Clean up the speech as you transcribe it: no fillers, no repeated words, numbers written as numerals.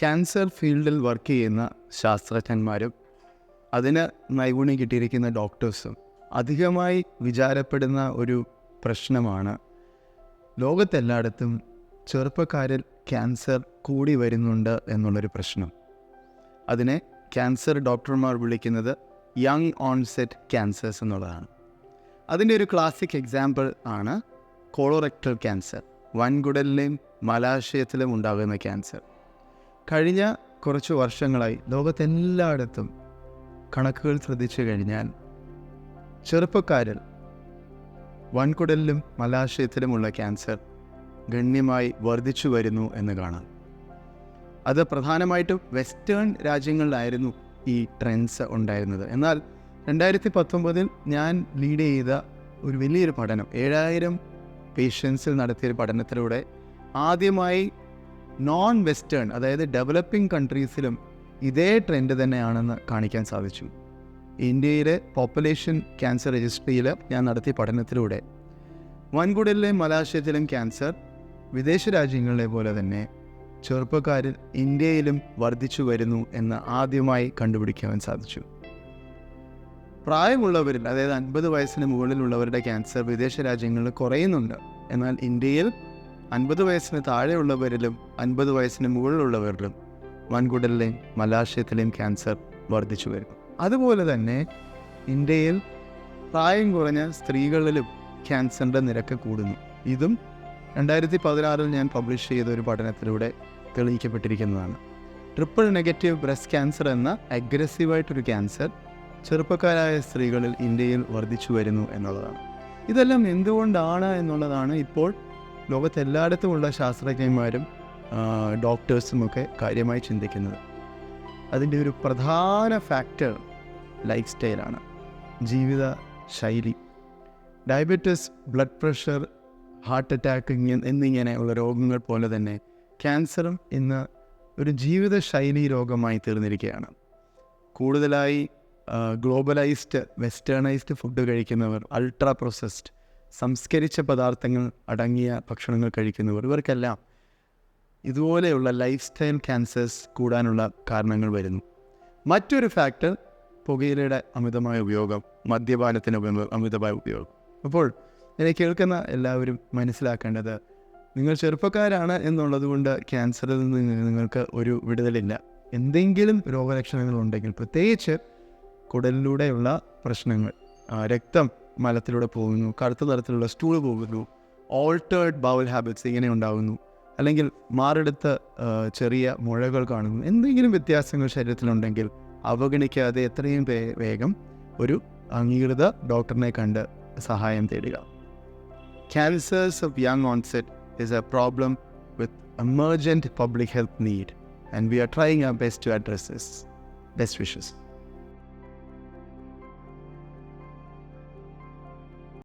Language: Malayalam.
ക്യാൻസർ ഫീൽഡിൽ വർക്ക് ചെയ്യുന്ന ശാസ്ത്രജ്ഞന്മാരും അതിന് നൈപുണ്യം കിട്ടിയിരിക്കുന്ന ഡോക്ടേഴ്സും അധികമായി വിചാരപ്പെടുന്ന ഒരു പ്രശ്നമാണ് ലോകത്തെല്ലായിടത്തും ചെറുപ്പക്കാരിൽ ക്യാൻസർ കൂടി വരുന്നുണ്ട് എന്നുള്ളൊരു പ്രശ്നം. അതിനെ ക്യാൻസർ ഡോക്ടർമാർ വിളിക്കുന്നത് യങ് ഓൺസെറ്റ് ക്യാൻസേഴ്സ് എന്നുള്ളതാണ്. അതിൻ്റെ ഒരു ക്ലാസിക് എക്സാമ്പിൾ ആണ് കോളോറെക്ടൽ ക്യാൻസർ, വൻകുടലിലെയും മലാശയത്തിലും ഉണ്ടാകുന്ന ക്യാൻസർ. കഴിഞ്ഞ കുറച്ച് വർഷങ്ങളായി ലോകത്തെല്ലായിടത്തും കണക്കുകൾ ശ്രദ്ധിച്ചു കഴിഞ്ഞാൽ ചെറുപ്പക്കാരിൽ വൻകുടലിലും മലാശയത്തിലുമുള്ള ക്യാൻസർ ഗണ്യമായി വർദ്ധിച്ചു വരുന്നു എന്ന് കാണാം. അത് പ്രധാനമായിട്ടും വെസ്റ്റേൺ രാജ്യങ്ങളിലായിരുന്നു ഈ ട്രെൻഡ്സ് ഉണ്ടായിരുന്നത്. എന്നാൽ 2019 ഞാൻ ലീഡ് ചെയ്ത ഒരു വലിയൊരു പഠനം, 7000 പേഷ്യൻസിൽ നടത്തിയൊരു പഠനത്തിലൂടെ ആദ്യമായി നോൺ വെസ്റ്റേൺ, അതായത് ഡെവലപ്പിംഗ് കൺട്രീസിലും ഇതേ ട്രെൻഡ് തന്നെയാണെന്ന് കാണിക്കാൻ സാധിച്ചു. ഇന്ത്യയിലെ പോപ്പുലേഷൻ ക്യാൻസർ രജിസ്ട്രിയിൽ ഞാൻ നടത്തിയ പഠനത്തിലൂടെ വൻകുടലിലെയും മലാശയത്തിലും ക്യാൻസർ വിദേശ രാജ്യങ്ങളിലെ പോലെ തന്നെ ചെറുപ്പക്കാരിൽ ഇന്ത്യയിലും വർദ്ധിച്ചു വരുന്നു എന്ന് ആദ്യമായി കണ്ടുപിടിക്കാൻ സാധിച്ചു. പ്രായമുള്ളവരിൽ, അതായത് 50 വയസ്സിന് മുകളിലുള്ളവരുടെ ക്യാൻസർ വിദേശ രാജ്യങ്ങളിൽ കുറയുന്നുണ്ട്. എന്നാൽ ഇന്ത്യയിൽ 50 വയസ്സിന് താഴെയുള്ളവരിലും 50 വയസ്സിന് മുകളിലുള്ളവരിലും വൻകുടലിലെയും മലാശയത്തിലെയും ക്യാൻസർ വർദ്ധിച്ചു വരുന്നു. അതുപോലെ തന്നെ ഇന്ത്യയിൽ പ്രായം കുറഞ്ഞ സ്ത്രീകളിലും ക്യാൻസറിൻ്റെ നിരക്ക് കൂടുന്നു. ഇതും 2016 ഞാൻ പബ്ലിഷ് ചെയ്ത ഒരു പഠനത്തിലൂടെ തെളിയിക്കപ്പെട്ടിരിക്കുന്നതാണ്. ട്രിപ്പിൾ നെഗറ്റീവ് ബ്രസ്റ്റ് ക്യാൻസർ എന്ന അഗ്രസീവായിട്ടൊരു ക്യാൻസർ ചെറുപ്പക്കാരായ സ്ത്രീകളിൽ ഇന്ത്യയിൽ വർദ്ധിച്ചു വരുന്നു എന്നുള്ളതാണ്. ഇതെല്ലാം എന്തുകൊണ്ടാണ് എന്നുള്ളതാണ് ഇപ്പോൾ ലോകത്തെല്ലായിടത്തുമുള്ള ശാസ്ത്രജ്ഞന്മാരും ഡോക്ടേഴ്സുമൊക്കെ കാര്യമായി ചിന്തിക്കുന്നത്. അതിൻ്റെ ഒരു പ്രധാന ഫാക്ടർ ലൈഫ് സ്റ്റൈലാണ്, ജീവിത ശൈലി. Diabetes, blood pressure, heart attack എന്നിങ്ങനെയുള്ള രോഗങ്ങൾ പോലെ തന്നെ ക്യാൻസറും ഇന്ന് ഒരു ജീവിതശൈലി രോഗമായി തീർന്നിരിക്കുകയാണ്. കൂടുതലായി ഗ്ലോബലൈസ്ഡ്, വെസ്റ്റേണൈസ്ഡ് ഫുഡ് കഴിക്കുന്നവർ, അൾട്രാ പ്രോസസ്ഡ്, സംസ്കരിച്ച പദാർത്ഥങ്ങൾ അടങ്ങിയ ഭക്ഷണങ്ങൾ കഴിക്കുന്നവർ, ഇവർക്കെല്ലാം ഇതുപോലെയുള്ള ലൈഫ് സ്റ്റൈൽ ക്യാൻസേഴ്സ് കൂടാനുള്ള കാരണങ്ങൾ വരുന്നു. മറ്റൊരു ഫാക്ടർ പുകയിലയുടെ അമിതമായ ഉപയോഗം, മദ്യപാനത്തിൻ്റെ അമിതമായ ഉപയോഗം. അപ്പോൾ എന്നെ കേൾക്കുന്ന എല്ലാവരും മനസ്സിലാക്കേണ്ടത്, നിങ്ങൾ ചെറുപ്പക്കാരാണ് എന്നുള്ളത് കൊണ്ട് ക്യാൻസറിൽ നിന്ന് നിങ്ങൾക്ക് ഒരു വിടുതലില്ല. എന്തെങ്കിലും രോഗലക്ഷണങ്ങളുണ്ടെങ്കിൽ, പ്രത്യേകിച്ച് കുടലിലൂടെയുള്ള പ്രശ്നങ്ങൾ, രക്തം മലത്തിലൂടെ പോകുന്നു, കറുത്ത നിറത്തിലുള്ള സ്റ്റൂൾ പോകുന്നു, ഓൾട്ടേർഡ് ബൗൽ ഹാബിറ്റ്സ് ഇങ്ങനെ ഉണ്ടാകുന്നു, അല്ലെങ്കിൽ മാറിടത്ത് ചെറിയ മുഴകൾ കാണുന്നു, എന്തെങ്കിലും വ്യത്യാസങ്ങൾ ശരീരത്തിലുണ്ടെങ്കിൽ അവഗണിക്കാതെ എത്രയും വേഗം ഒരു അംഗീകൃത ഡോക്ടറിനെ കണ്ട് സഹായം തേടുക. Cancers of young onset is a problem with emergent public health need, and we are trying our best to address this. Best wishes.